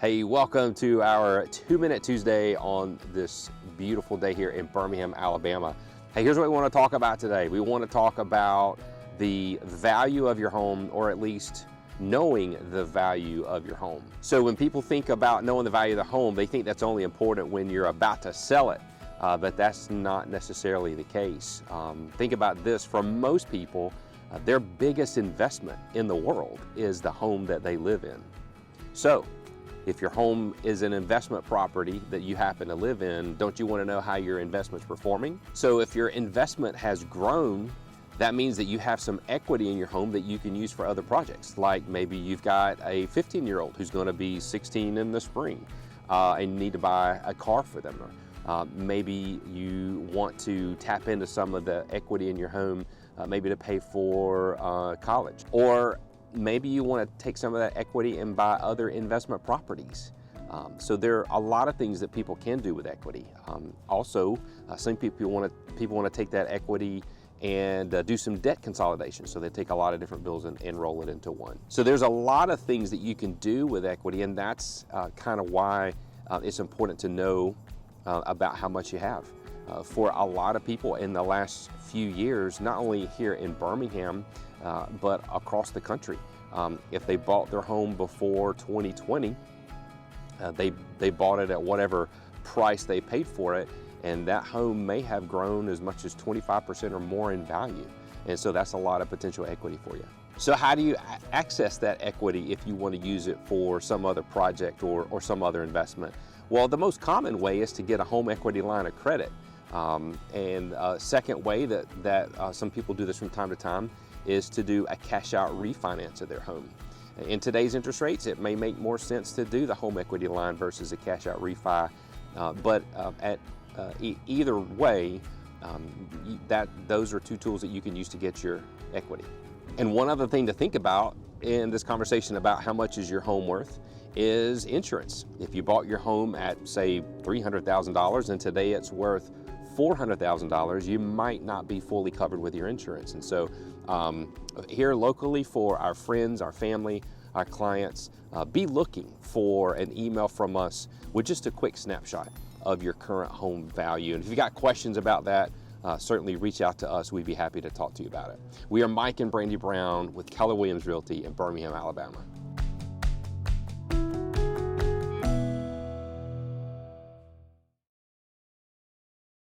Hey, welcome to our 2-Minute Tuesday on this beautiful day here in Birmingham, Alabama. Hey, here's what we want to talk about today. We want to talk about the value of your home, or at least knowing the value of your home. So when people think about knowing the value of the home, they think that's only important when you're about to sell it, but that's not necessarily the case. Think about this, for most people, their biggest investment in the world is the home that they live in. So if your home is an investment property that you happen to live in, don't you want to know how your investment's performing? So if your investment has grown, that means that you have some equity in your home that you can use for other projects. Like maybe you've got a 15-year-old who's going to be 16 in the spring and you need to buy a car for them. Maybe you want to tap into some of the equity in your home, maybe to pay for college. Or maybe you want to take some of that equity and buy other investment properties. So there are a lot of things that people can do with equity. Also, some people want to take that equity and do some debt consolidation. So they take a lot of different bills and roll it into one. So there's a lot of things that you can do with equity, and that's kind of why it's important to know about how much you have. For a lot of people in the last few years, not only here in Birmingham, but across the country, if they bought their home before 2020, they bought it at whatever price they paid for it, and that home may have grown as much as 25% or more in value. And so that's a lot of potential equity for you. So how do you access that equity if you want to use it for some other project or some other investment? Well, the most common way is to get a home equity line of credit. And a second way that some people do this from time to time is to do a cash out refinance of their home. In today's interest rates, it may make more sense to do the home equity line versus a cash out refi, but either way, those are two tools that you can use to get your equity. And one other thing to think about in this conversation about how much is your home worth is insurance. If you bought your home at, say, $300,000 and today it's worth $400,000, you might not be fully covered with your insurance. And so here locally, for our friends, our family, our clients, be looking for an email from us with just a quick snapshot of your current home value. And if you've got questions about that, certainly reach out to us. We'd be happy to talk to you about it. We are Mike and Brandy Brown with Keller Williams Realty in Birmingham, Alabama.